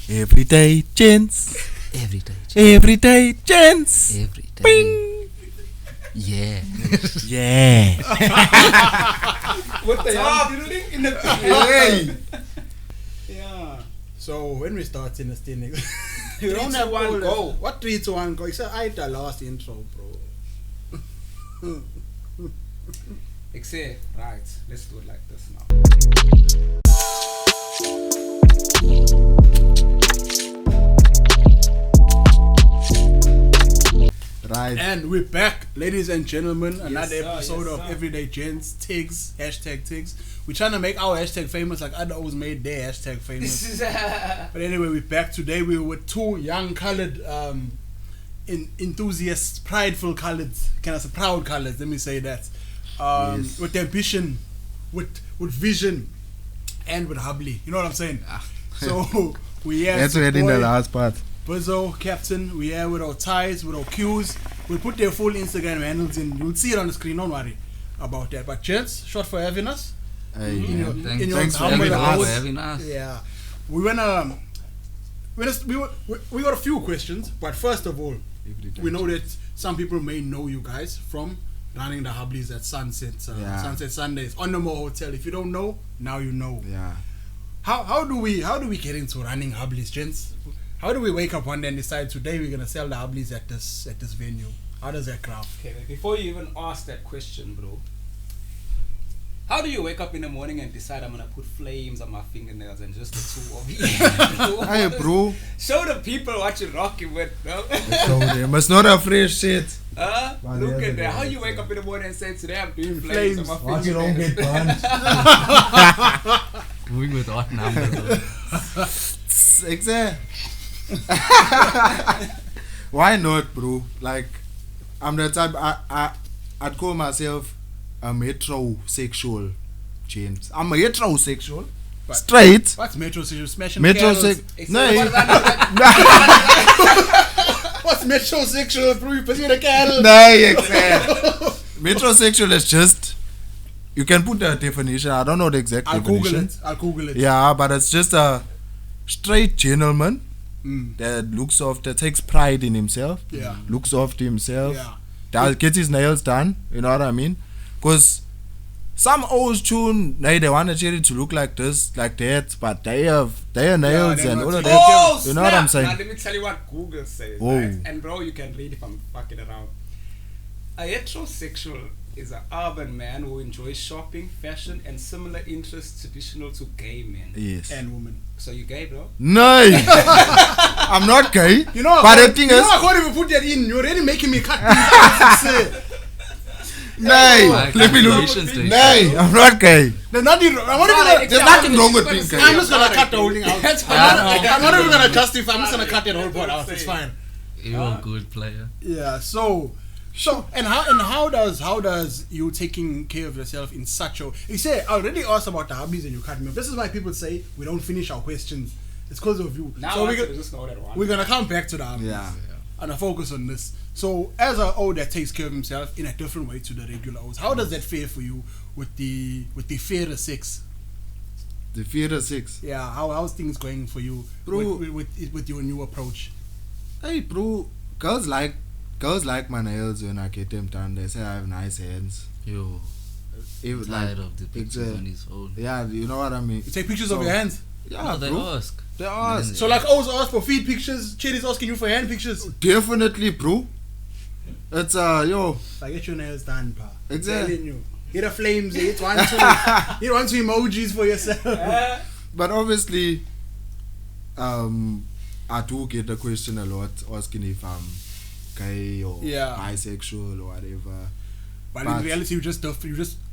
Every day, gents. Every day. Every day, gents. Every day. Bing. Yeah. Yeah. What the hell? In the Hey. Yeah. So when we start in the standing, you don't have one go. What 3 to 1 go? It's I the last intro, bro. Except, right, let's do it like this now. Right. And we're back, ladies and gentlemen. Another sir, episode yes, of sir. Everyday Gents. Tigs, hashtag Tigs. We're trying to make our hashtag famous like other always made their hashtag famous. But anyway, we're back today. We were with 2 young colored enthusiasts, prideful coloreds. Can I say proud coloreds? Let me say that. Yes. With ambition, with vision, and with hubbly. You know what I'm saying? So we have That's right in the last part. Buzzo, Captain, we are with our ties, with our cues. We'll put their full Instagram handles in. You'll see it on the screen, don't worry about that. But gents, short for having us. Hey, Thanks for humble house. having us. Yeah. We went we got a few questions, but first of all, we know that some people may know you guys from running the Hubblies at Sunset Sundays on the Mo Hotel. If you don't know, now you know. Yeah. How do we get into running Hubblies, gents? How do we wake up one day and decide today we're gonna sell the Hubblies at this venue? How does that craft? Okay, before you even ask that question, bro, how do you wake up in the morning and decide I'm gonna put flames on my fingernails and just the 2 of you? Hey, bro. Show the people what you're rocking with, bro. So they must not have fresh shit. Look at that. How you wake up in the morning and say today I'm doing flames on my Watch it don't fingernails? get burned. Moving with odd numbers. Exactly. Why not, bro? Like, I'm the type I'd call myself a metrosexual, James. I'm a heterosexual. But- Straight. What's metrosexual? Smashing Metrosexual. No. What's metrosexual? Bro, you pussy the cattle. No, exactly. Metrosexual is just, you can put the definition. I don't know the exact I'll definition. Google it. Yeah, but it's just a straight gentleman that takes pride in himself. Yeah. Looks after himself. Yeah. Gets his nails done. You know what I mean? Because some old tune, they want a cherry to look like this, like that, but they have their nails they're and not all of taking- that. Oh, You know what I'm snap. saying? Now, let me tell you what Google says. Whoa. Right? And bro, you can read if I'm fucking around. A heterosexual is an urban man who enjoys shopping, fashion, and similar interests traditional to gay men. Yes. And women. So you gay, bro? No, I'm not gay. You know, but the thing is, I can't even put that in. You're already making me cut things. nay, Like let me look. calculation station. Nay, I'm not gay. There's nothing There's nothing wrong with being gay. I'm just gonna cut the whole thing out. That's I'm not even gonna justify. I'm just gonna cut that whole part out. It's fine. You're a good player. Yeah. So how does you taking care of yourself in such a? You say I already asked about the hobbies and you cut me off. This is why people say we don't finish our questions. It's because of you. Now So I just know that one. we're gonna come back to the hobbies. Yeah. And I focus on this. So as an O that takes care of himself in a different way to the regular O's, how does that fare for you with the fairer sex? The theater 6. Yeah, how's things going for you, Bro. with your new approach? Hey, bro, girls like my nails when I get them done. They say I have nice hands. Yo, Even tired of the pictures exact- on his phone. Yeah, you know what I mean. You take pictures So- of your hands. Yeah, No, they bro. ask. They ask. So like O's ask for feet pictures, Cherry's asking you for hand pictures. Definitely, bro. It's yo. I get your nails done, pa. Exactly. Telling you. Hit the flames, hit one, two emojis for yourself. But obviously, I do get the question a lot asking if I'm gay or Yeah. bisexual or whatever. But But- in reality, you just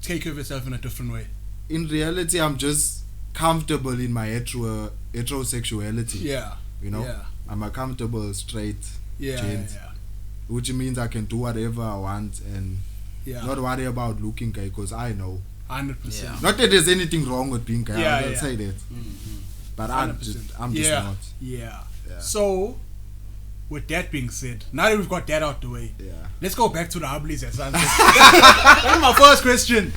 take care of yourself in a different way. In reality, I'm just comfortable in my heterosexuality. Yeah. You know, Yeah. I'm a comfortable straight Yeah. gent, which means I can do whatever I want and Yeah. not worry about looking gay because I know. 100%. Yeah. Not that there's anything wrong with being gay. Yeah, I don't yeah. say that. But I'm just yeah. not. Yeah. Yeah. So, with that being said, now that we've got that out the way, Yeah. let's go back to the Hubblies at Sunset. That's my first question.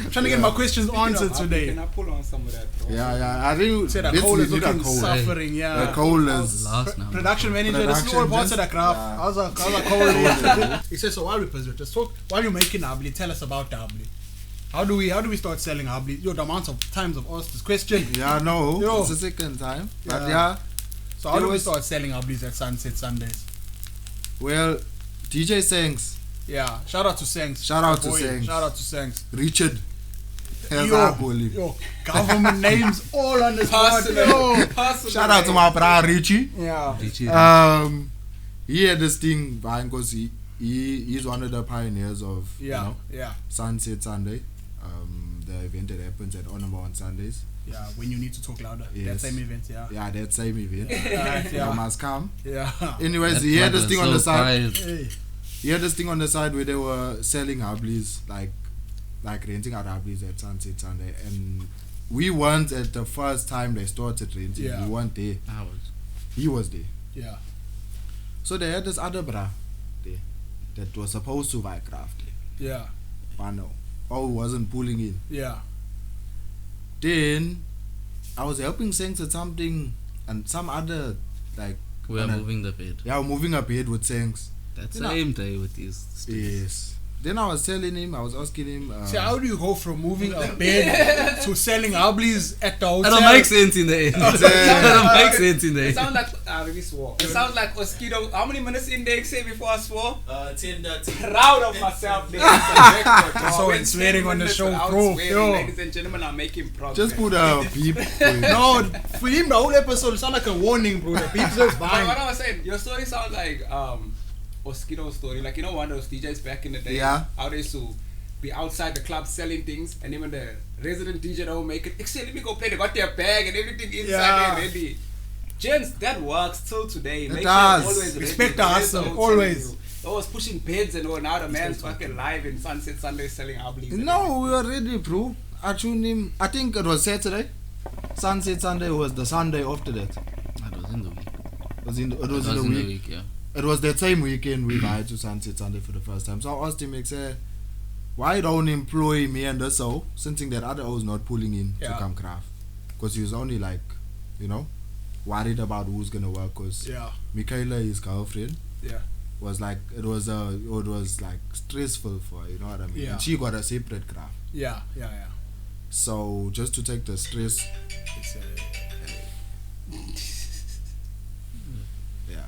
I'm trying to get my questions answered today. Can I pull on some of that, bro? Yeah. I think Say that let's Cole is leave it at looking Cole. suffering, The yeah. Cole is Last now. Production manager, this is Production, all parts of the just- craft. yeah. How's a Cole? He says, so while we present, just talk, while you're making Habli, tell us about Habli. How do we start selling Habli? Yo, the amount of times I've asked this question. Yeah, no, Yo. it's the second time. But Yeah. yeah, So how It do we was- start selling Hablis at Sunset Sundays? well, DJ Sanks, Yeah, shout out to Sanks. Shout out to Boy, Sanks. Shout out to Sanks. Richard, as Yo, I call him. yo, government names all on the spot. Yo. Shout out to my brother Richie. Yeah. He had this thing behind because he's one of the pioneers of Yeah, yeah, Sunset Sunday, the event that happens at Onamba on Sundays. yeah. When you need to talk louder. That Yes. same event, yeah. Yeah, that same event. Right, You yeah. must come. Yeah. Anyways, he had this thing on the side. Hey. He had this thing on the side where they were selling Hablis, like renting out Hablis at Sunset Sunday, and we weren't at the first time they started renting. Yeah. We weren't there. Hours. He was there. Yeah. So they had this other bra there that was supposed to buy craft there. Yeah. But no. Oh, wasn't pulling in. Yeah. Then I was helping Sanks at something and some other like We are on a- moving the bed. Yeah, moving a bed with Sanks. That You know- same day with these. Yes. Then I was telling him, I was asking him. See, how do you go from moving a bed to selling Hablis at the hotel? That don't make sense in the end. That don't make sense in the It end. sounds like we swore. It sounds like mosquito. How many minutes in they say before I swore? 10:30. Proud of myself. ladies and gentlemen. So Went it's swearing 10 on the minutes Oh, show, without bro. swearing, Yo. Ladies and gentlemen, I'm making progress. Just put a beep. for it. No, for him, the whole episode sound like a warning, bro. The beeps just But fine. what I was saying, your story sounds like mosquito story. Like, you know, one of those DJs back in the day. Yeah. How they used to be outside the club selling things, and even the resident DJ don't make it. Actually, let me go play. They got their bag and everything inside Yeah. there ready. Gents, that works till today. It Make does. sure always Respect ready. the Yes, hustle, I'm always. telling you. Always pushing beds and all. Now the man's fucking live in Sunset Sunday selling Hablis. and No, we were ready, bro. I tuned him. I think it was Saturday. Sunset Sunday was the Sunday after that. That was in the week. It was in the It was in the week, yeah. It was that same weekend we went to Sunset Sunday for the first time. So I asked him, I said, why don't employ me and the so, since that other O is not pulling in to Yeah. come craft? Because he was only like, you know, worried about who's gonna work. Because Yeah, Michaela, his girlfriend, yeah, was like, it was like stressful for her, you know what I mean? Yeah. And she got a separate craft. yeah, yeah, yeah. So just to take the stress, It's, yeah.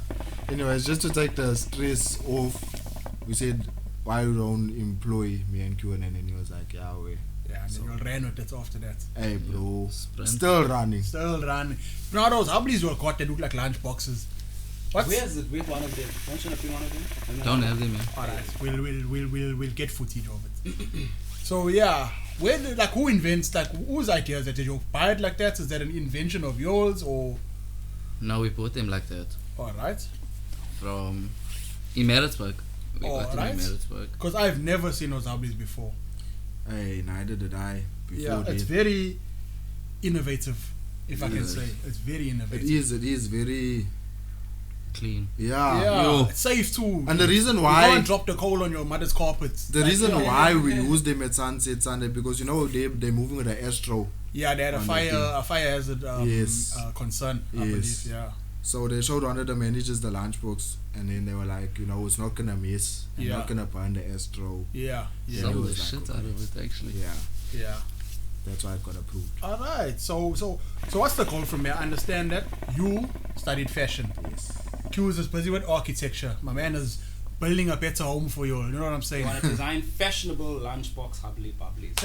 Anyways, just to take the stress off, we said, why don't employ me and QN? And he was like, yeah, we. yeah, and So- then you'll ran with it after that. Hey, bro, Sprint. still running. Still running. Now those Hablis you got, they look like lunch boxes. What's Where's it? Where's one of them? Don't you know one of them? Don't have them, yeah. Alright, we'll get footage of it. So yeah, who invents, like, whose idea is that? Did you buy it like that? Is that an invention of yours, or? No, we bought them like that. Alright, From in Maritzburg. We got them Alright. in Maritzburg. because I've never seen those Hablis before. Hey, neither did I. Before Yeah, it's that. very innovative, if I can Yes. say. It's very It innovative. is very, Clean. yeah. Yeah, Yo. it's safe too. And the reason You why, can't drop the coal on your mother's carpets. the Like, reason yeah. why we use them at Sunset Sunday, because you know they're moving with the Astro. Yeah, they had on the thing. a fire hazard Yes. concern, I Yes. believe. Yeah. So they showed one of the managers the lunchbox, and then they were like, you know, it's not gonna miss, and Yeah. not gonna burn the Astro. Yeah. Yeah. Sold it the was like, shit out of it, actually. Yeah, Yeah. that's why it got approved. All right. So what's the goal from here? I understand that you studied fashion. Yes. Q is busy with architecture. My man is building a better home for you. You know what I'm saying? Want to design fashionable lunchbox Habli Bubblies.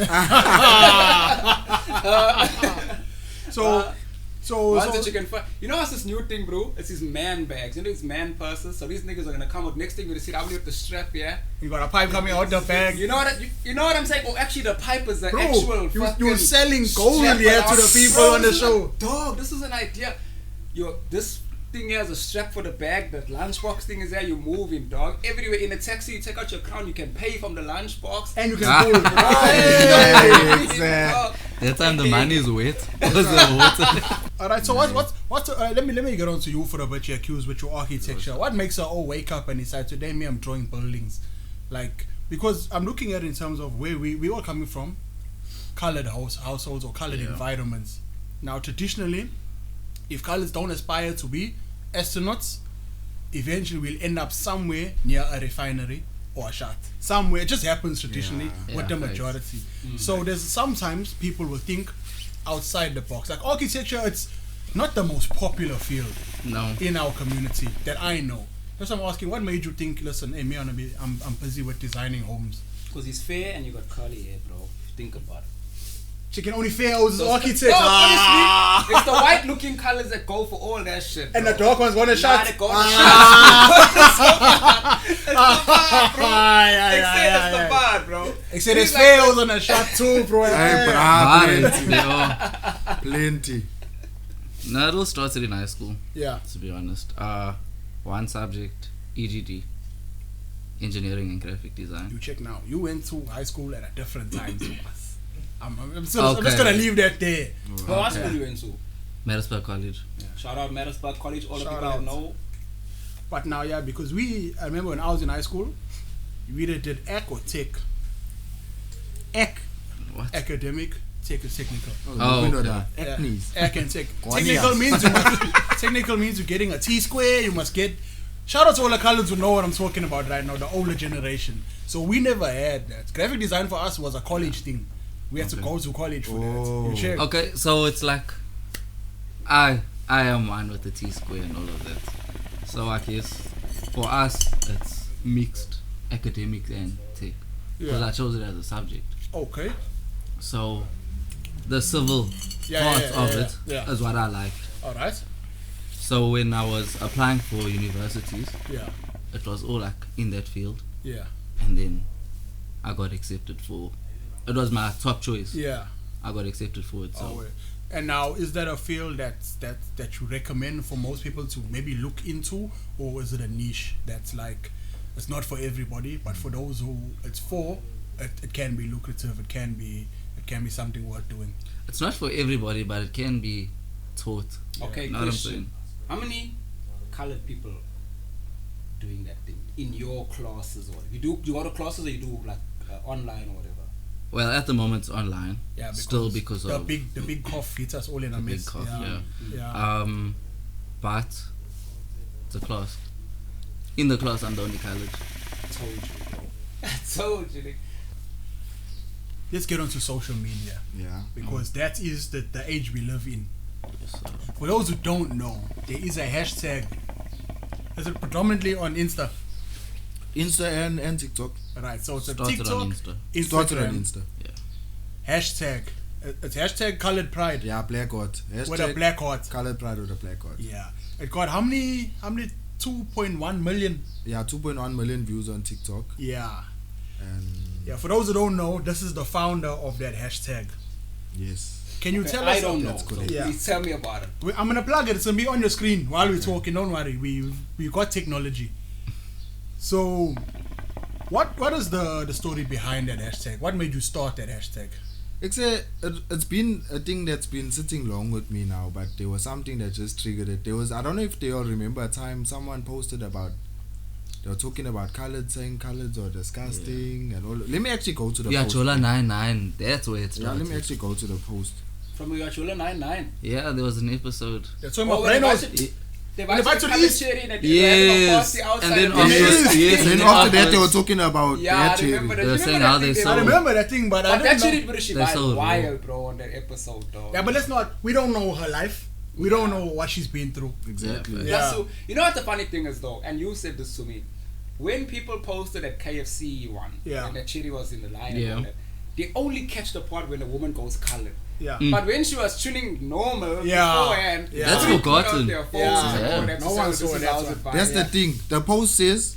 So Ones that you can find. You know what's this new thing, bro? It's these man bags. You know these man purses. So these niggas are gonna come out. Next thing you're gonna see Habli with the strap, yeah. you got a pipe coming out the bag. You know what I'm saying? Oh, actually, the pipe is the Bro, actual. you're selling gold strap here to around. the people Bro, on the this is show. Dog, this is an idea. This thing here has a strap for the bag. That lunchbox thing is there. You're moving, dog. Everywhere in a taxi, you take out your crown. You can pay from the lunchbox. And you can pull. Exactly. That time the money is wet. Was the water? All right. So what's let me get on to you for a bit here, Q's, with your architecture. What makes her all wake up and decide today me I'm drawing buildings, like, because I'm looking at it in terms of where we all coming from. colored households or colored environments. Now, traditionally, if colors don't aspire to be astronauts, eventually we'll end up somewhere near a refinery or a shot. Somewhere. It just happens traditionally with the majority. So there's sometimes people will think outside the box. Like architecture, it's not the most popular field in our community that I know. That's why I'm asking, what made you think, listen, hey, me, I'm busy with designing homes? Because he's fair and you got curly hair, bro. Think about it. Chicken only fair as architect. No, honestly, it's the white looking colors that go for all that shit, bro. And the dark ones want a shot. They go for shots. It's the bar, bro. They say there's fails on a shot too, bro. Plenty. No, it all started in high school. Yeah. To be honest. One subject, EGD. Engineering and Graphic Design. You check now. You went to high school at a different time to us. I'm just going to leave that there. What school you went to? Metrosexual College. Yeah. Shout out Metrosexual College, all the people out. that know. But now, because I remember when I was in high school, we either did AC or tech. AC. What? Academic, tech is technical. We know that. AC and tech. Technical means you're getting a T-square, you must get... Shout out to all the colleagues who know what I'm talking about right now, the older generation. So we never had that. Graphic design for us was a college thing. We had to go to college for that. You check. Okay, so it's like I am one with the T-square and all of that. So I guess for us it's mixed academic and tech. Because I chose it as a subject. Okay. So the civil part of it is what I liked. Alright. So when I was applying for universities, it was all like in that field. Yeah. And then I got accepted for. It was my top choice. Yeah. I got accepted for it. So. And now, is that a field that you recommend for most people to maybe look into, or is it a niche that's like it's not for everybody, but for those who it's for, it can be lucrative. It can be something worth doing. It's not for everybody, but it can be taught. Okay, question. How many colored people doing that thing in your classes, or you go to classes, or you do like online or whatever? Well, at the moment it's online. Yeah, because the of big cough hits us all in a mess. Big cough, yeah. But it's a class. In the class, I'm the only colored. Told you, bro. I told you. Let's get onto social media. Yeah. Because that is the age we live in. Yes, sir. For those who don't know, there is a hashtag. Is it predominantly on Insta? Insta and TikTok. Right, so it's a Started TikTok, on Insta. Started on Instagram, Insta. Yeah. hashtag. It's hashtag colored pride. Yeah, black heart. With a black heart. Colored pride with a black heart. Yeah. It got how many 2.1 million? Yeah, 2.1 million views on TikTok. Yeah. And yeah, for those who don't know, this is the founder of that hashtag. Yes. Can you tell us? I don't know. So please tell me about it. I'm gonna plug it. It's gonna be on your screen while we're talking. Don't worry. We got technology. So, what is the story behind that hashtag? What made you start that hashtag? It's been a thing that's been sitting long with me now, but there was something that just triggered it. I don't know if they all remember a time someone posted about, they were talking about colored, saying coloreds are disgusting and all. Let me actually go to the post. Chola 99, that's where it started. Yeah, let me actually go to the post. From Chola 99. Yeah, there was an episode. That's why my brain was. They invited to Yes, and then after that they were talking about that cherry. They were saying how they sold. I remember that thing, but I don't know. She went wild, bro, on that episode, though. Yeah, but we don't know her life. We don't know what she's been through. Exactly. Yeah. So, you know what the funny thing is, though, and you said this to me, when people posted that KFC one, and that cherry was in the line, and all that, they only catch the part when a woman goes colored. Yeah. But when she was tuning normal beforehand, that's forgotten. No one saw that. That's the thing. The post says,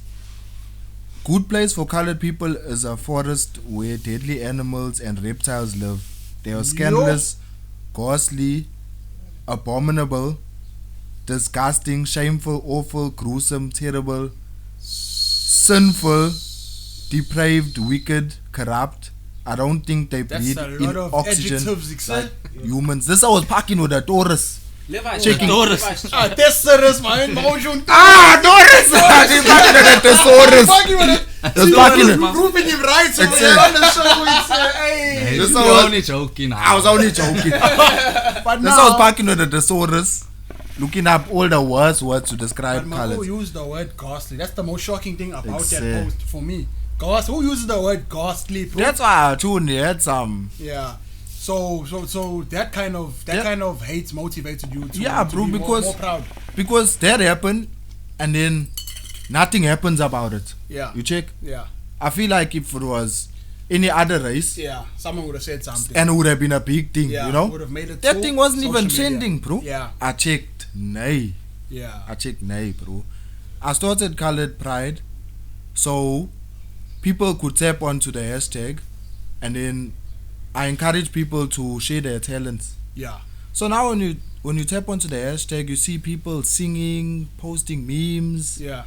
good place for colored people is a forest where deadly animals and reptiles live. They are scandalous, ghastly, abominable, disgusting, shameful, awful, gruesome, terrible, sinful, depraved, wicked, corrupt. I don't think they breathe in oxygen like humans. This I was parking with a Taurus. Checking Taurus. Thesaurus, man. Taurus! They parking with a thesaurus. There's parking. Proving him right, so It's we're on the show. It's hey. This You're was- only joking. I was only joking. But That's how I was now, parking with the thesaurus, looking up all the worst words to describe who colors. used the word ghastly? That's the most shocking thing about that Exact. post for me. Who uses the word ghastly? Bro? That's why I tuned had some. Yeah. So that kind of hate motivated you to, Yeah, to bro, be because- more proud. Because that happened, and then nothing happens about it. Yeah. You check? Yeah. I feel like if it was any other race, Yeah. Someone would have said something. and it would have been a big thing, yeah, you know? would have made it That to thing wasn't social even media. trending, bro. Yeah. I checked, nay. Yeah. I checked, nay, bro. I started Colored Pride, so people could tap onto the hashtag, and then I encourage people to share their talents. Yeah. So now when you tap onto the hashtag, you see people singing, posting memes, Yeah.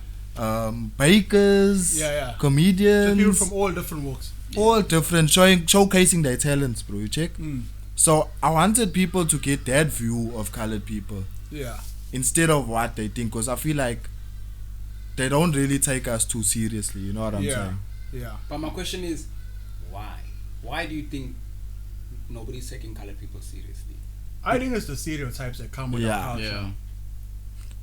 bakers, Yeah. comedians, People from all different walks. all different, showcasing their talents, bro. You check? Mm. So I wanted people to get that view of colored people Yeah. instead of what they think, because I feel like they don't really take us too seriously. You know what I'm Yeah. saying? Yeah. But my question is, why? Why do you think nobody's taking colored people seriously? I think it's the stereotypes that come with Yeah. our culture.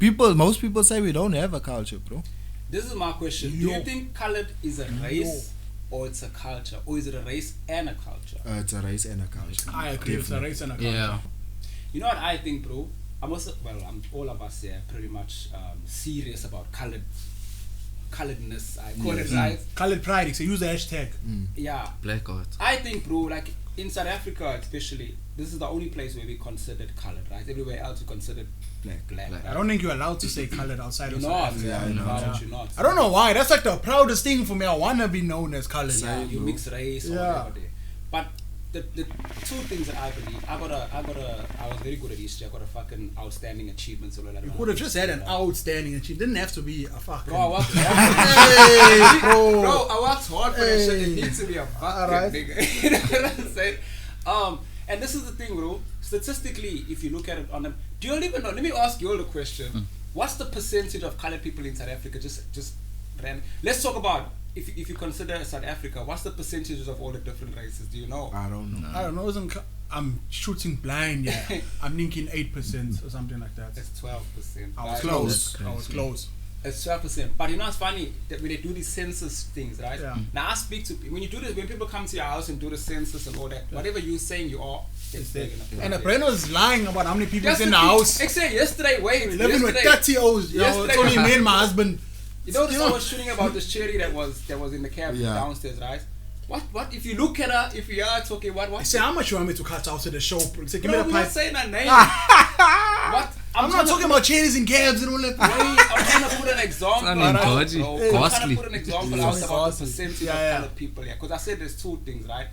Yeah. Most people say we don't have a culture, bro. This is my question. Do Yo. you think colored is a race or it's a culture? Or is it a race and a culture? It's a race and a culture. I agree. It's a Definitely. race and a culture. Yeah. You know what I think, bro? All of us here pretty much serious about coloredness. I call it right. Colored pride. So use the hashtag. Yeah. Black art. I think, bro, like in South Africa especially, this is the only place where we considered colored, right? Everywhere else we considered black. Black. I don't think you're allowed to say colored outside You're of South not. Africa. Yeah, I know. Why would you not? I don't know why. That's like the proudest thing for me. I wanna be known as colored. Yeah, you bro. mix race or Yeah. whatever there. But the two things that I believe, I was very good at history. I got a fucking outstanding achievements. You could have just had an outstanding achievement. Didn't have to be a fucking. Bro, I worked hard. Hey, bro. Bro, I worked hard for that shit. It Hey. needs to be a fucking Alright. nigga. You know what I'm saying? And this is the thing, bro. Statistically, if you look at it on them, do you all even know? Let me ask you all a question. What's the percentage of colored people in South Africa? Just random. Let's talk about if you consider South Africa. What's the percentages of all the different races? Do you know? I don't know. I don't know. I'm shooting blind. Yeah. I'm thinking 8% or something like that. It's 12%. I was right? close. That's I was crazy. close. It's 12%. But you know what's funny? That when they do these census things, right? Yeah. Now I speak to when you do this, when people come to your house and do the census and all that, whatever you're saying you are, It's gets there. taken up. And the brand was lying about how many people That's in the the thing. house. Except yesterday, wait. Living with yesterday, 30 O's. You know, it's Yesterday- only me and my husband. You know, I was shooting about this cherry that was in the cab Yeah. downstairs, right? What if you look at her? If you are talking, I what? say, how much you want me to cut out to the show? He said, give No, me the we're not pipe. saying her name. What? I'm not talking about cherries and cabs and all that. Wait, I'm trying to put an example. Sounding out, dodgy. bro. I'm trying Costly. to put an example Yeah. out about the Costly. percentage Yeah, of yeah. colored people here. Because I said there's two things, right?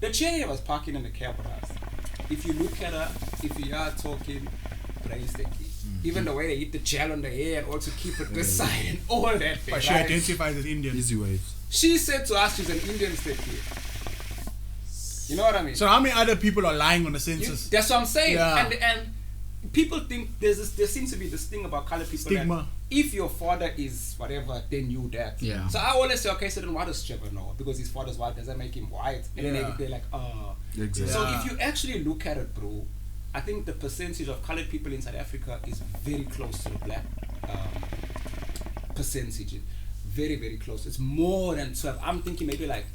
The cherry was parking in the cab with us. If you look at her, if you are talking, praise the key. Even the way they hit the gel on the hair and also keep it this side and all that thing, But she right? identifies as Indian. Easy waves. She said to us she's an Indian state kid. You know what I mean? So how many other people are lying on the You- census? that's what I'm saying. Yeah. And people think there seems to be this thing about colored people. Stigma. That if your father is whatever, then you that. Yeah. So I always say, okay, so then why does Trevor know? Because his father's white, does that make him white? And Yeah. then they're like, oh. Exactly. So Yeah. if you actually look at it, bro, I think the percentage of colored people in South Africa is very close to the black percentage. Very, very close. It's more than 12. I'm thinking maybe like,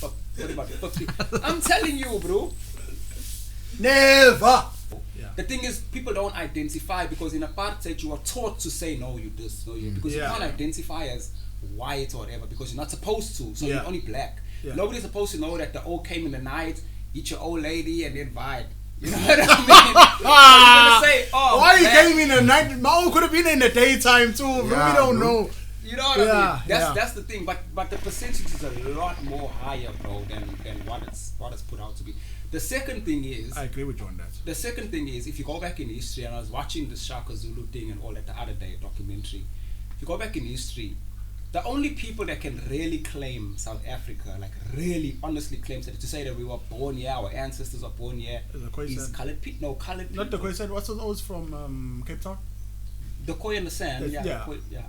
what about 50? I'm telling you, bro. Never. The thing is, people don't identify because in apartheid you are taught to say no, you this, no, you because Yeah. you can't identify as white or whatever because you're not supposed to. So Yeah. you're only black. Yeah. Nobody's supposed to know that the old came in the night, eat your old lady, and then vibe. You know what I mean? You're gonna say, oh, Why he black. came in the night? Mao could have been in the daytime too. Bro. Yeah, We don't bro. know. You know what I Yeah, mean? yeah. That's the thing. But the percentage is a lot more higher, bro, than what it's put out to be. The second thing is. I agree with you on that. The second thing is, if you go back in history, and I was watching the Shaka Zulu thing and all that the other day, documentary. If you go back in history, the only people that can really claim South Africa, like really honestly claim to say that we were born here, our ancestors were born here, The Khoi is said- colored people. No, colored people. Not the question. What's those from Cape Town? The Khoi and the Sand. Yeah. Yeah. The Khoi, yeah.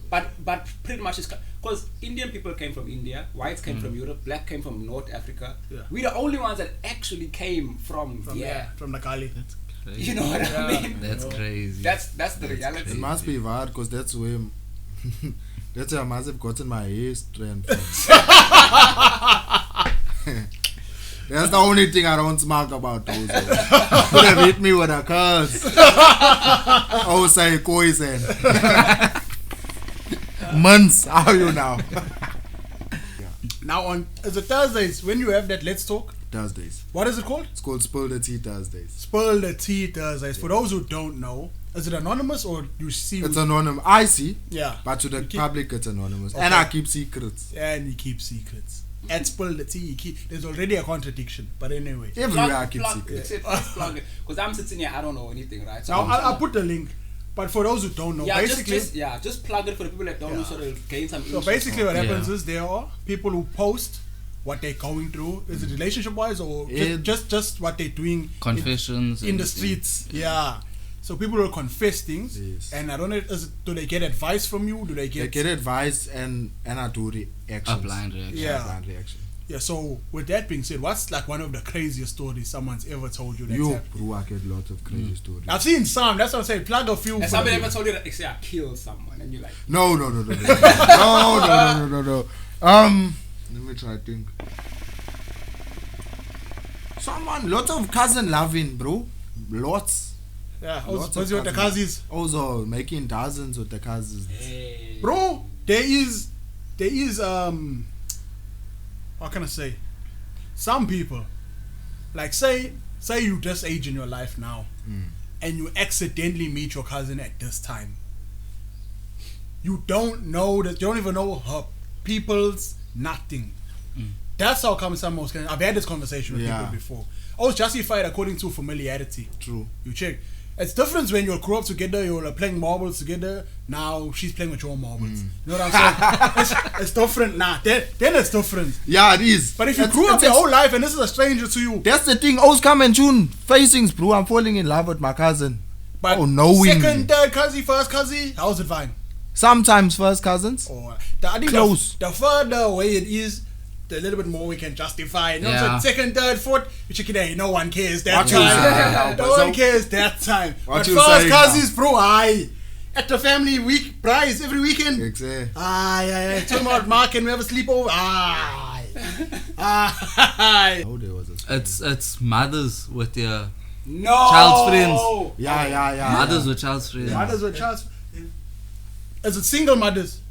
But pretty much it's because Indian people came from India, whites came from Europe, black came from North Africa. Yeah. We're the only ones that actually came from from the Kali. That's crazy. You know what I mean? That's crazy. That's the reality. It must be bad because that's where that's where I must have gotten my hair strand from. That's the only thing I don't smack about those. Could have hit me with a curse. Oh, say poison. Months, how are you now? Now on the Thursdays, when you have that Let's Talk, Thursdays. what is it called? It's called Spill the Tea Thursdays. Spill the Tea Thursdays. For those who don't know, is it anonymous or you see? It's anonymous. I see, Yeah. but to the You keep- public it's anonymous. Okay. And I keep secrets. And you keep secrets. At Spill the Tea, you keep. There's already a contradiction. But anyway. Everywhere I keep secrets. Plug it. Because I'm sitting here, I don't know anything, right? So Now I'm I'll put the link. But for those who don't know, yeah, basically. just plug it for the people that don't know, so they'll gain some So insight. basically, what happens Yeah. is there are people who post what they're going through. Is it relationship-wise or Yeah. just what they're doing Confessions in the and- streets? Yeah. So people will confess things, Yes. and I don't know. Do they get advice from you? Do they They get advice and I do reactions. A blind reaction. Yeah. Blind reaction. Yeah. So with that being said, what's like one of the craziest stories someone's ever told you? That's You, happened? bro, I get lots of crazy stories. I've seen some. That's what I'm saying. Plug a few. And for somebody the ever told you that, say, I killed someone, and you're like, No. No. Let me try to think. Lots of cousin loving, bro. Lots. Yeah. Lots What's of with the cousins. cousins? Also making dozens with the cousins. hey. Bro, there is how can I say, some people, like say you just age in your life now and you accidentally meet your cousin at this time. You don't know that, you don't even know her people's nothing. That's how come some most I've had this conversation with Yeah. people before. Oh, it's justified according to familiarity. True. You check. It's different when you grew up together, you're playing marbles together. Now she's playing with your marbles. You know what I'm saying? it's different now. Then it's different. Yeah, it is. But if you It's- grew up it's- your whole life and this is a stranger to you, That's the thing. Always come and tune facings, bro. I'm falling in love with my cousin. but knowingly. second, third cousin, first cousin, how's it fine? Sometimes first cousins. Or I think Close. The further away it is, the little bit more we can justify. You know, Yeah. so second, third, fourth, you check it out. No one cares that What you time. saying? No one cares that time. What But you first saying cousins, bro, aye. At the family week prize every weekend. Exactly. Aye. Talking about Mark and we have a sleepover. Aye. Aye. Oh, there was a It's mothers with their No. Child's friends. Yeah. mothers with child's friends. Mothers with child's. Is it single mothers?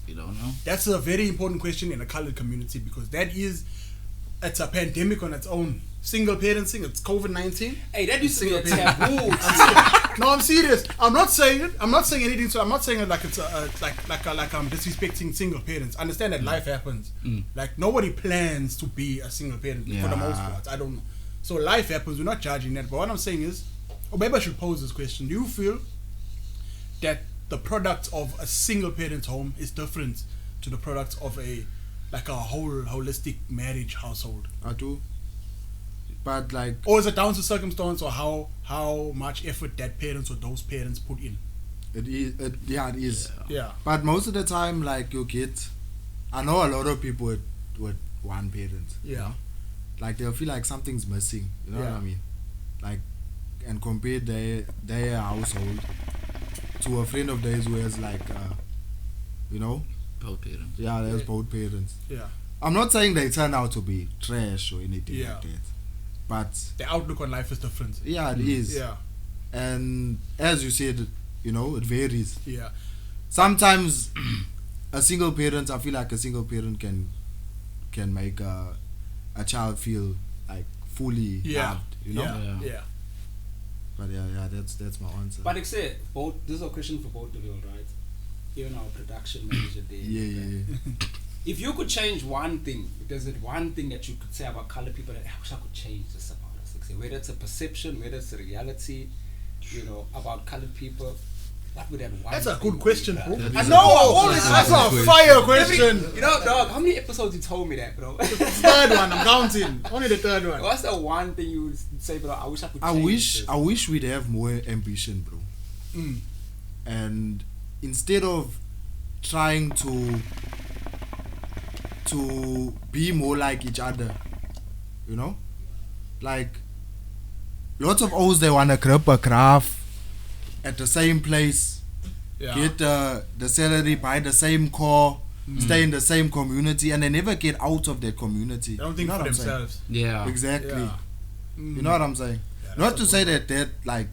You don't know. That's a very important question in the colored community because it's a pandemic on its own. Single parenting, it's COVID-19. Hey, that used to be a Single taboo. No, I'm serious. I'm not saying it. I'm not saying anything. So I'm not saying it like it's like I'm disrespecting single parents. I understand that life happens. Like nobody plans to be a single parent for the most part. I don't know. So life happens. We're not judging that. But what I'm saying is, or maybe I should pose this question: do you feel that the product of a single parent home is different to the product of a whole holistic marriage household? I do. But like, Or is it down to circumstance or how much effort that parents or those parents put in? it is. Yeah. But most of the time, like you get, I know a lot of people with one parent. you Yeah. know? Like they'll feel like something's missing. You know what Yeah. I mean? Like, and compare their household to a friend of theirs who has like, Both parents. yeah, there's both parents. Yeah. I'm not saying they turn out to be trash or anything Yeah. like that. But The outlook on life is different. yeah, it is. Yeah. And as you said, it varies. Yeah. Sometimes a single parent, I feel like a single parent can make a child feel like fully Yeah. loved, you know. Yeah. Yeah. Yeah. But yeah, that's my answer. But except both. This is a question for both of you, right? Even our production manager there. yeah. If you could change one thing, there's it one thing that you could say about colored people that I wish I could change this about us. Like say, whether it's a perception, whether it's a reality, about colored people. What would that one? That's a thing good be, question, bruh? bro. I I know. Always That's ask a fire question. You know, dog. How many episodes you told me that, bro? Third one, I'm counting. Only the third one. What's the one thing you would say, bro? I wish I could. I change wish this. I wish we'd have more ambition, bro. Mm. And instead of trying to be more like each other, you know, like lots of O's, they want to grip a graph at the same place, get the salary, buy the same car, stay in the same community, and they never get out of their community. They don't think for themselves. Yeah. Exactly. Yeah. You know what I'm saying? Not to say that like,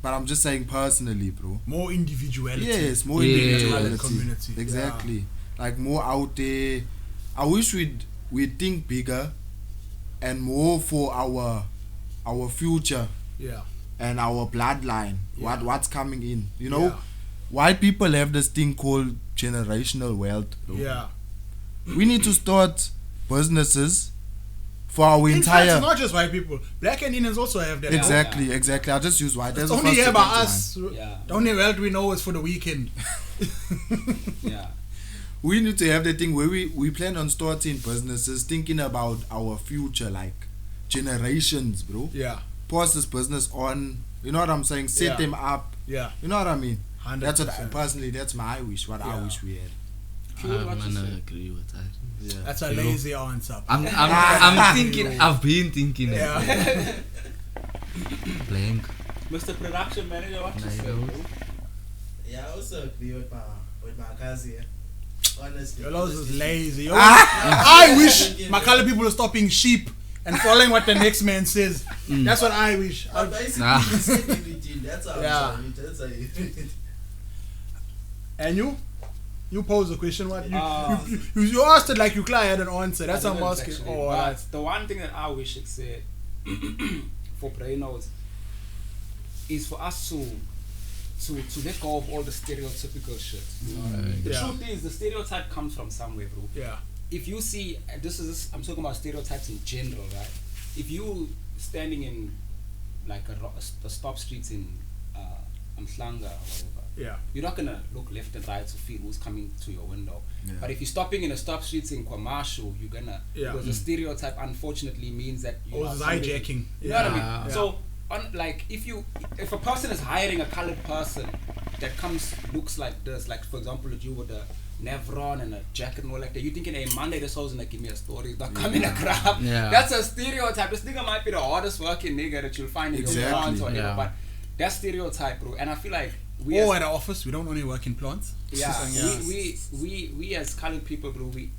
but I'm just saying personally, bro. More individuality. Yes, more Yeah. individuality. Community. Exactly. Like more out there. I wish we'd think bigger and more for our future Yeah. and our bloodline. Yeah. What's coming in. You know, Yeah. white people have this thing called generational wealth, bro. Yeah. We need to start businesses for our In fact, entire. it's not just white people. Black and Indians also have that. Exactly. I just use white. It's That's the only first here thing by that us. Yeah. The only wealth we know is for the weekend. Yeah. we need to have the thing where we plan on starting businesses, thinking about our future, like generations, bro. Yeah. Pass this business on. You know what I'm saying? Set Yeah. them up. Yeah. You know what I mean? 100%. That's what personally. That's my wish. What I Yeah. wish we had. Feel what I'm you gonna said. agree with that. Yeah. That's a lazy answer. I'm thinking. I've been thinking. Yeah. Blank. Mr. Production Manager, what you Nice. said, bro? Yeah, I also agree with my cousin. Honestly. Your laws is lazy. I wish my color people are stopping sheep and following what the next man says. That's what I wish. Basically, Ah. the same routine. That's how Yeah. I'm saying. That's how you. And you pose the question. What Uh, you asked it like you clearly had an answer. That's I what I'm didn't asking. actually, Oh, but right. the one thing that I wish it said for Brainos is for us to let go of all the stereotypical shit. You know? The Yeah. truth is, the stereotype comes from somewhere, bro. Yeah. If you see, I'm talking about stereotypes in general, right? If you standing in like a stop streets in Mhlanga or whatever, Yeah. you're not gonna look left and right to feel who's coming to your window. Yeah. But if you're stopping in a stop streets in Kwamashu, you're gonna, Yeah. because the stereotype unfortunately means that you Or are is somebody- hijacking. You know what I Yeah. mean? So, like if a person is hiring a colored person that looks like this, like for example, you with a Nevron and a jacket and all like that, you thinking, hey, Monday this hoe's gonna give me a story, he's not coming to grab. Yeah. That's a stereotype. This nigga might be the hardest working nigga that you'll find in your Exactly. plants or whatever, Yeah. but that's stereotype, bro. And I feel like we Or as, at the office, we don't only work in plants. yeah, Yeah. we as colored people, bro, we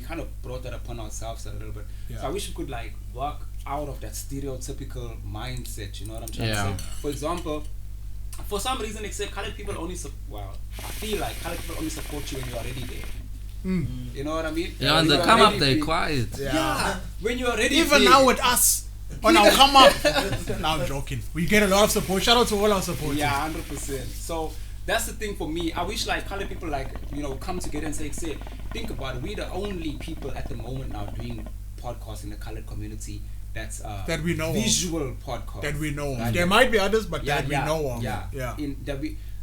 kind of brought that upon ourselves a little bit. Yeah. So I wish we could like work out of that stereotypical mindset. You know what I'm trying Yeah. to say? For example, for some reason, except colored people only I feel like colored people only support you when you're already there. You know what I mean? Yeah, When and they you're come up, already they quiet. Yeah, when you're already Even there. now with us, on our come up. Now I'm joking. We get a lot of support. Shout out to all our supporters. Yeah, 100%. So that's the thing for me. I wish like colored people like come together and say, think about it. We're the only people at the moment now doing podcasts in the colored community that's That we know of. visual podcast That we know. Right? There might be others, but that we know of. Yeah, Yeah.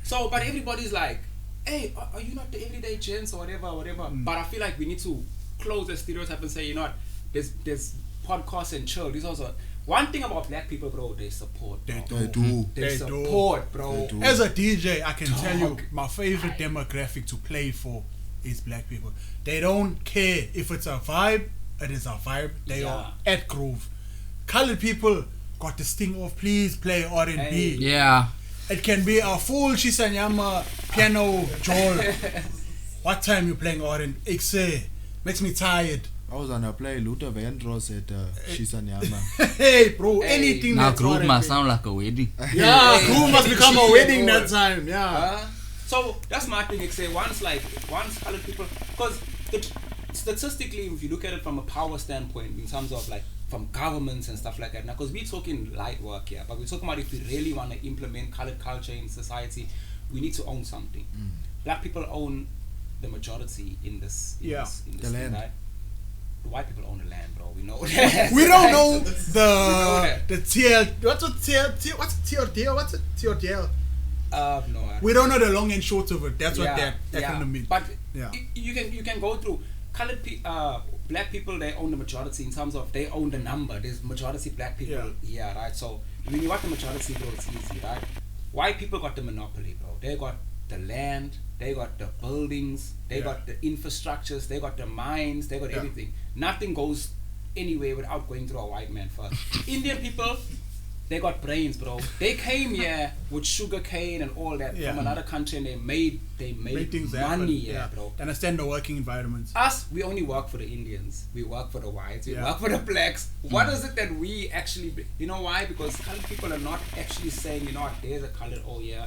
So, but everybody's like, hey, are you not the everyday gents or whatever? But I feel like we need to close the stereotype and say, you know what, there's podcasts and chill. There's also one thing about black people, bro. They support. Bro. They do. They They do. support, bro. They do. As a DJ, I can tell you Dog. my favorite demographic to play for is black people. They don't care if it's a vibe. It is a vibe. They Yeah. are at groove. Colored people got this thing of please play R&B. Hey. Yeah. It can be a full Shisanyama piano Joel. What time you playing R&B? Ikse makes me tired. I was on a play Luther Vandross at Shisanyama. Hey bro, Hey. anything Now that's group R&B. must sound like a wedding. Yeah, Hey. groove must become a wedding that time. Yeah. So that's my thing. Once colored people, because statistically, if you look at it from a power standpoint, in terms of like from governments and stuff like that, now because we're talking light work here, but we're talking about if we really want to implement colored culture in society, we need to own something. Black people own the majority in this. In Yeah. this The thing, land. right? The white people own the land, bro. We know that. We don't know that. the tier. What's a tier? What's tier? What's a tier? No. We don't know the long and short of it. That's what that acronym means. But Yeah. you can go through colored black people. They own the majority in terms of they own the number. There's majority black people here, right? So when you got the majority, bro, it's easy, right? White people got the monopoly, bro. They got the land, they got the buildings, they got the infrastructures, they got the mines, they got everything. Nothing goes anywhere without going through a white man first. Indian people, they got brains, bro. They came here with sugar cane and all that from another country, and they made things money, happen. bro. They understand the working environments. Us, we only work for the Indians. We work for the whites. We work for the blacks. What is it that we actually... You know why? Because colored people are not actually saying, you know what, there's a colored, oh yeah,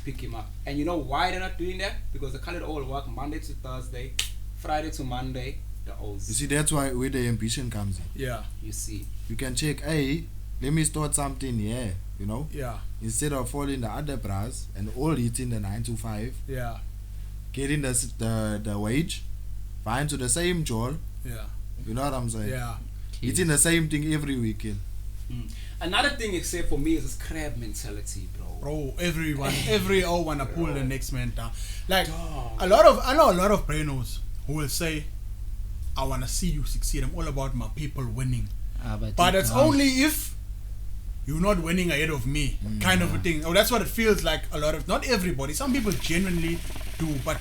pick him up. And you know why they're not doing that? Because the colored all work Monday to Thursday, Friday to Monday, the O's. You see, that's why where the ambition comes in. Yeah. You see. You can check, hey, let me start something here, you know? Yeah. Instead of following the other bras and all eating the 9 to 5, Yeah. getting the wage, fine to the same job, Yeah. you know what I'm saying? Yeah. Eating the same thing every weekend. Another thing, except for me, is this crab mentality, bro. Bro, every all wanna pull the next man down. Like Dog. I know a lot of brainos who will say, I wanna see you succeed. I'm all about my people winning. But it's only if you're not winning ahead of me, kind of a thing. Oh, that's what it feels like. A lot of, not everybody. Some people genuinely do, but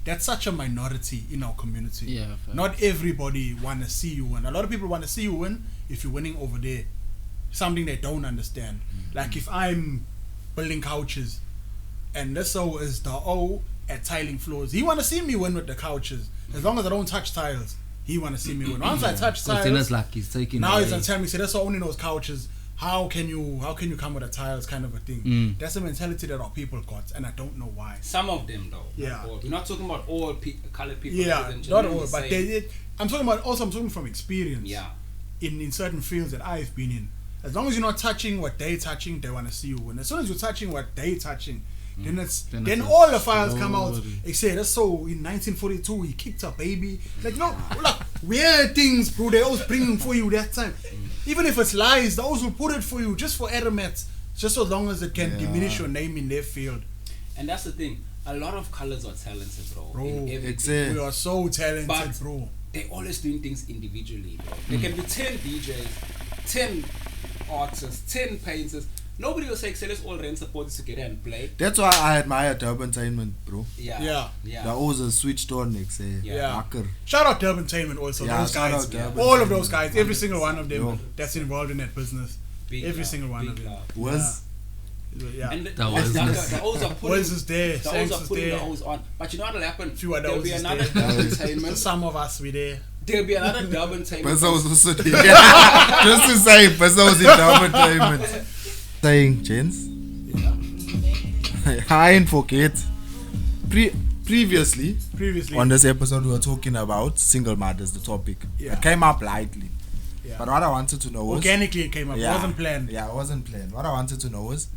that's such a minority in our community. Yeah, fair. Not everybody wanna see you win. A lot of people wanna see you win if you're winning over there. Something they don't understand. Like if I'm building couches, and this O is the O at tiling floors, he wanna see me win with the couches. As long as I don't touch tiles, he wanna see me win. Once I touch tiles, then it's like he's taking now away. he's gonna tell me, say that's only those couches. How can you come with the tiles, kind of a thing? That's the mentality that our people got, and I don't know why. Some of them, though. Yeah. We're not talking about all colored people. Yeah, not all, but I'm talking from experience. Yeah. In certain fields that I've been in, as long as you're not touching what they're touching, they want to see you win. As soon as you're touching what they're touching, then all the files come out. They say that's so in 1942 he kicked a baby. Like no, like weird things, bro. They always bring for you that time. Even if it's lies, they always will put it for you just for Eramets, just so long as it can diminish your name in their field. And that's the thing. A lot of colors are talented, bro. Bro, in everything. we are so talented, But bro. They're always doing things individually, bro. There can be 10 DJs, 10 artists, 10 painters. Nobody will say, let's all rent supporters together and play. That's why I admire Turbentainment, bro. Yeah. They're always switched on, like say. Yeah. Hacker. Shout out Turbentainment also. Yeah, Those shout guys, out Turbentainment. all of those guys, every single one of them Yo. that's involved in that business. Big Every love, single one big of them. love. Was Yeah. And That was the O's are putting, O's is there, the O's Shanks are is putting there. the O's on. But you know what'll happen? Few other There'll O's be is another there. Turbentainment. Some of us we there. There'll be another Turbentainment. But I was also there. Just to say, but I was in Turbentainment. Saying, Gents. I ain't forget. Previously, on this episode, we were talking about single mothers, the topic. Yeah. It came up lightly. Yeah. But what I wanted to know was... Organically it came up. It wasn't planned. Yeah, it wasn't planned. What I wanted to know was,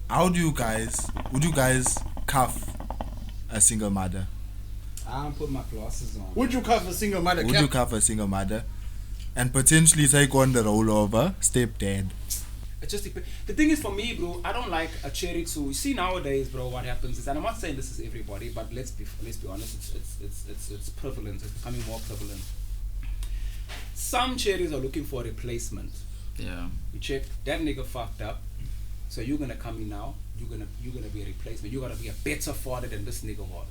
would you guys cuff a single mother? I'll put my glasses on. Would you cover a single mother? Would you cuff a single mother? And potentially take on the role of a stepdad? It just depends. The thing is, for me, bro, I don't like a cherry to. You see nowadays, bro, what happens is, and I'm not saying this is everybody, but let's be honest, it's prevalent. It's becoming more prevalent. Some cherries are looking for a replacement. Yeah. You check that nigga fucked up, so you're gonna come in now. You're gonna be a replacement. You're gonna be a better father than this nigga was.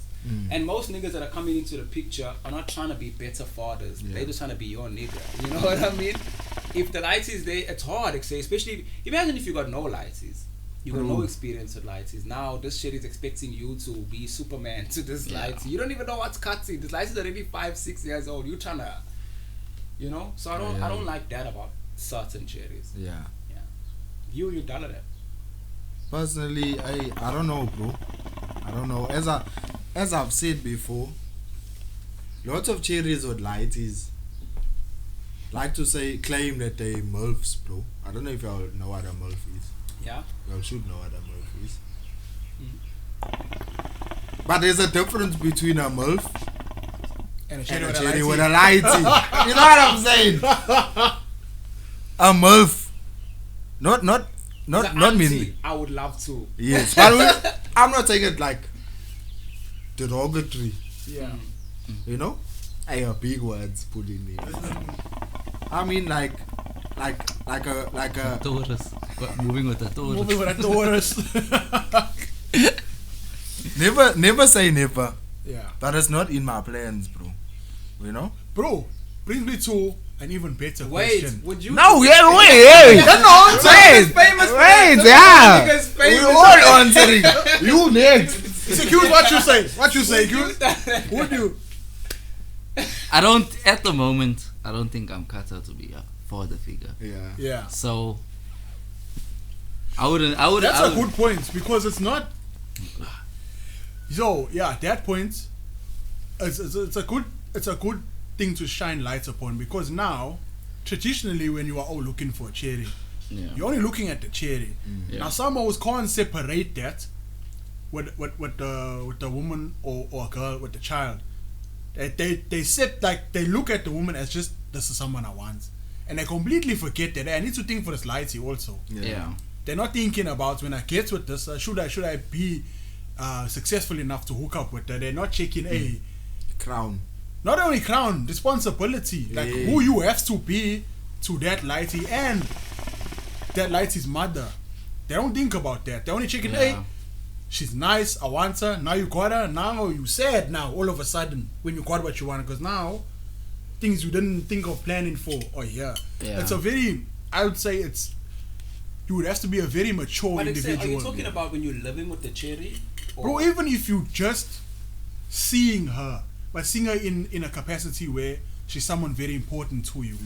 And most niggas that are coming into the picture are not trying to be better fathers. Yeah. They're just trying to be your nigga. You know what I mean? If the lights is there, it's hard. Especially imagine if you got no lights. You got no experience with lights. Now this shit is expecting you to be Superman to this lights. You don't even know what's cutscene. This lights is already 5-6 years old. You trying to, you know? So I don't like that about certain cherries. Yeah. Yeah. You dollar that. Personally, I don't know, bro. I don't know. As I've said before, lots of cherries with lighties like to claim that they MILFs, bro. I don't know if y'all know what a MILF is. Yeah. Y'all should know what a MILF is. But there's a difference between a MILF And a and cherry a with cherry a with lighty. a lighty. You know what I'm saying? A MILF. Not meaning. I would love to. Yes, but I'm not saying it like derogatory. Yeah. You know, I have big words put in there. I mean, like a. Taurus. Moving with the Taurus. Moving with a Taurus. never say never. Yeah. But it's not in my plans, bro. You know? Bro, brings me to an even better Wait, question. would you? No, yeah, wait. That's no answer. Wait, famous for wait, that. yeah. Nigga's famous. We all answering. You next. Secure what you say. What you say, Q? Would you? At the moment, I don't think I'm cut out to be a father figure. Yeah. Yeah. So, I wouldn't. That's a good point because it's not. So yeah, that point, it's a good thing to shine lights upon because now, traditionally, when you are all looking for a cherry, you're only looking at the cherry. Yeah. Now some always can't separate that with the woman or a girl with the child. They look at the woman as just this is someone I want, and they completely forget that I need to think for this lighty also. Yeah. They're not thinking about when I get with this, should I be successful enough to hook up with her. They're not checking a Crown. not only crown responsibility, like who you have to be to that lighty and that lighty's mother. They don't think about that. They're only checking, hey, she's nice, I want her, now you got her, now you sad now all of a sudden when you got what you want, because now things you didn't think of planning for. It's a very, I would say you would have to be a very mature But individual. are you talking about when you're living with the cherry? Bro, even if you just seeing her, but seeing her in a capacity where she's someone very important to you.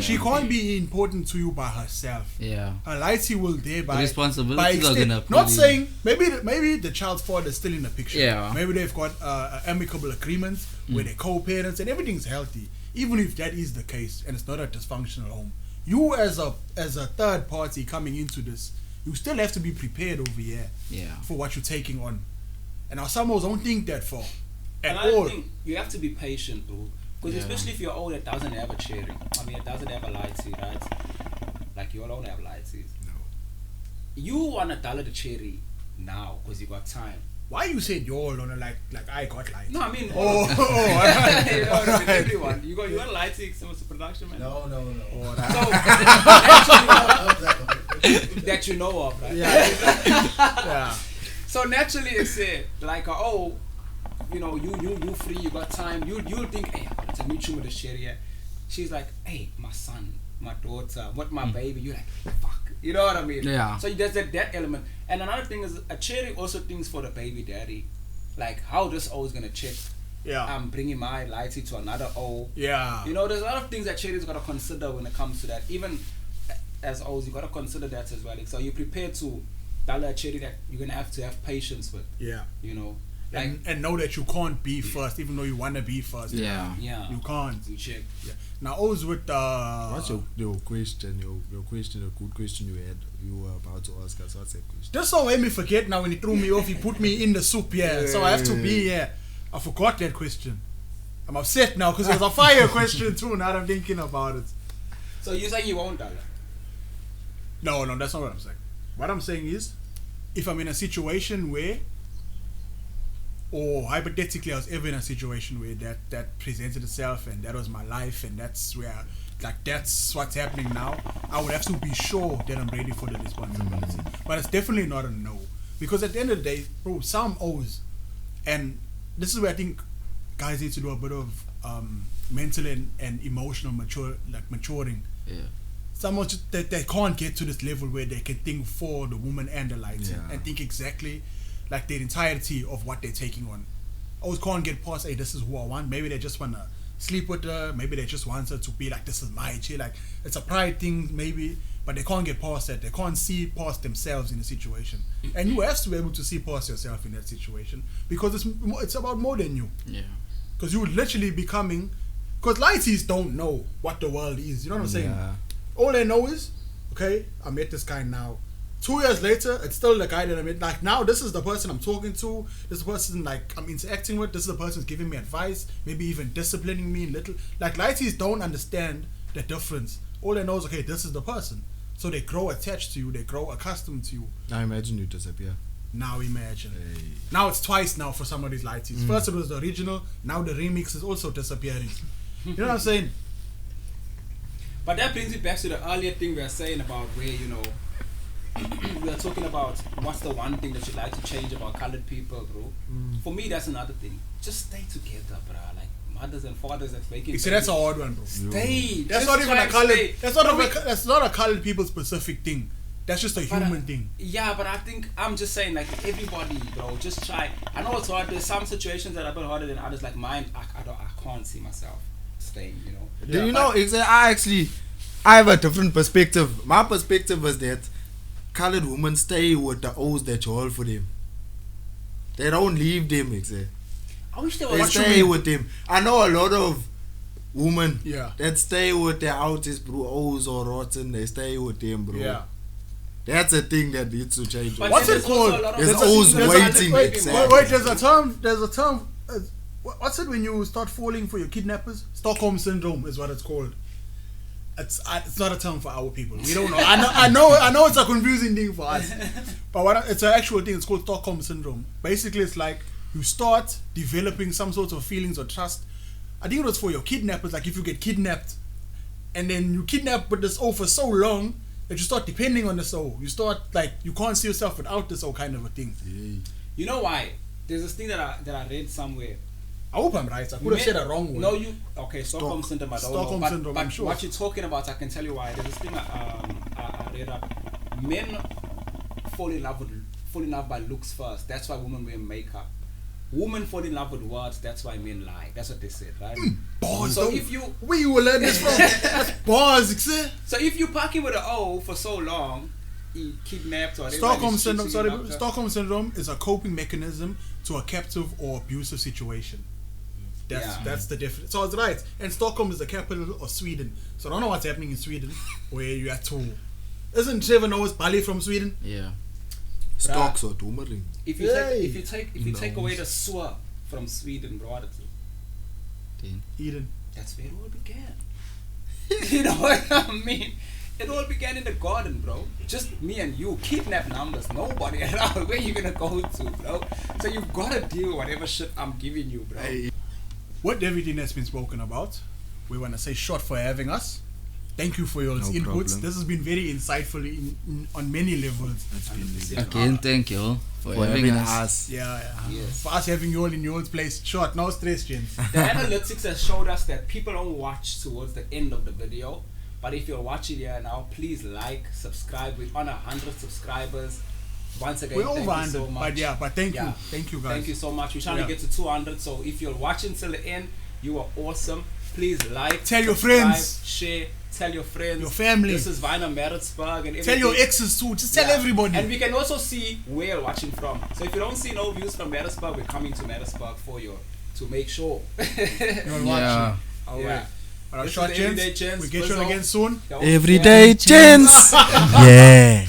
She can't be important to you by herself. Yeah. Her lighty will there by The responsibilities are gonna not put saying maybe the child's father is still in the picture. Yeah. Maybe they've got amicable agreements where they're co-parents and everything's healthy. Even if that is the case and it's not a dysfunctional home, you as a third party coming into this, you still have to be prepared over here for what you're taking on. And our summers don't think that far at and I all. think you have to be patient, bro. Because especially if you're old, it doesn't have a cherry. I mean, it doesn't have a lighty, right? Like you all don't have lighties. No. You want to dollar the cherry now because you got time. Why you said you all on like I got light? No, I mean, you know what I mean? everyone. You got lighty, some of the production, man. No. So that you know of, right? Yeah. So naturally, it's like you free, you got time. You think, hey, it's a mutual with the cherry. She's like, hey, my son, my daughter, what my baby. You're like, fuck. You know what I mean? Yeah. So there's that element. And another thing is, a cherry also thinks for the baby daddy, like how this O is gonna check. Yeah. I'm bringing my lighty to another O. Yeah. You know, there's a lot of things that cherry's gotta consider when it comes to that. Even as O's, you gotta consider that as well. Like, so you're prepared to dollar a cherry that you're gonna have to have patience with. Yeah. You know. Like, And know that you can't be first, even though you wanna be first. Yeah. You can't. You check. Yeah. Now O's with What's your question? Your question, a good question you were about to ask us. What's that question? Just so made me forget now when he threw me off, he put me in the soup, so I have to be here. I forgot that question. I'm upset now because it was a fire question too, now that I'm thinking about it. So you're saying you won't dollar? No, that's not what I'm saying. What I'm saying is, if I'm in a situation where, or hypothetically I was ever in a situation where that presented itself and that was my life and that's where, like, that's what's happening now, I would have to be sure that I'm ready for the responsibility. But it's definitely not a no. Because at the end of the day, bro, some O's, and this is where I think guys need to do a bit of mental and emotional maturing. Yeah. Some of they can't get to this level where they can think for the woman and the light and think exactly like the entirety of what they're taking on. Always can't get past, hey, this is who I want. Maybe they just want to sleep with her. Maybe they just want her to be like, this is my chick. Like, it's a pride thing, maybe, but they can't get past that. They can't see past themselves in the situation. And you have to be able to see past yourself in that situation because it's about more than you. Yeah. Because you would literally becoming, because lighties don't know what the world is. You know what I'm saying? Yeah. All they know is, okay, I met this guy now. 2 years later, it's still the guy that I met. Like, now, this is the person I'm talking to. This is the person, like, I'm interacting with. This is the person who's giving me advice. Maybe even disciplining me a little. Like, lighties don't understand the difference. All they know is, okay, this is the person. So they grow attached to you. They grow accustomed to you. I imagine you disappear. Now imagine. Hey. Now it's twice now for some of these lighties. First it was the original. Now the remix is also disappearing. You know what I'm saying? But that brings it back to the earlier thing we were saying about where, you know, we are talking about what's the one thing that you'd like to change about colored people, bro. For me, that's another thing. Just stay together, bro. Like mothers and fathers that's making. You see, that's a hard one, bro. Stay. That's Just not even try a and colored. stay. That's not a colored people specific thing. That's just a human thing. Yeah, but I think I'm just saying, like everybody, bro, just try. I know it's hard. There's some situations that are a bit harder than others. Like mine, I can't see myself staying. You know. Do you know? I have a different perspective. My perspective is that colored women stay with the O's that you hold for them. They don't leave them. I wish there They was. stay with them. I know a lot of women that stay with their outers, bro. O's or rotten. They stay with them, bro. Yeah. That's a thing that needs to change. But What's then it there's also called? a lot of There's toxic O's people waiting. that Exactly. Wait, there's a term. What's it when you start falling for your kidnappers? Stockholm syndrome is what it's called. It's not a term for our people. We don't know. I know it's a confusing thing for us, but it's an actual thing. It's called Stockholm syndrome. Basically, it's like you start developing some sorts of feelings or trust. I think it was for your kidnappers. Like if you get kidnapped, and then you kidnap with this O for so long that you start depending on this O. You start like you can't see yourself without this O kind of a thing. You know why? There's this thing that I read somewhere. I hope I'm right. I could have said a wrong one. No, Stockholm syndrome. I don't Stockholm know. syndrome, But I'm sure. what you're talking about, I can tell you why. There's this thing I read up. Men fall in love by looks first. That's why women wear makeup. Women fall in love with words. That's why men lie. That's what they said, right? Bars. So So if you where you will learn this from? That's bars, see? so if you parking with an O for so long, he kidnapped or Stockholm syndrome is a coping mechanism to a captive or abusive situation. That's the difference. So it's right. And Stockholm is the capital of Sweden. So I don't know what's happening in Sweden where you have to. Isn't Trevor Noah's Bali from Sweden? Yeah. Stocks or Tomering. If you take away the sewer from Sweden, bro, Eden. that's where it all began. You know what I mean? It all began in the garden, bro. Just me and you, kidnap numbers, nobody around. Where you gonna go to, bro? So you've gotta deal with whatever shit I'm giving you, bro. With everything that's been spoken about, we want to say short for having us. Thank you for your inputs. problem. This has been very insightful on many levels. Again, thank you for having us. Yeah. Yes. For us having you all in your own place. Short, no stress, Gents. The analytics has showed us that people don't watch towards the end of the video. But if you're watching here now, please like, subscribe. We're on 100 subscribers. Once again, We're thank over you 100, so much. but thank you. Thank you, guys. Thank you so much. We're trying to get to 200. So if you're watching till the end, you are awesome. Please like, Tell your subscribe, friends. share, tell your friends, Your family. This is Vina Maritzburg and everything. Tell your exes too. Just tell everybody. And we can also see where you're watching from. So if you don't see no views from Maritzburg, we're coming to Maritzburg for you to make sure. You're watching. Yeah. All Yeah. right. All right, This short is the Everyday Gents. Gents. We get you Whistle. again soon. Yo, Everyday Gents. Yeah.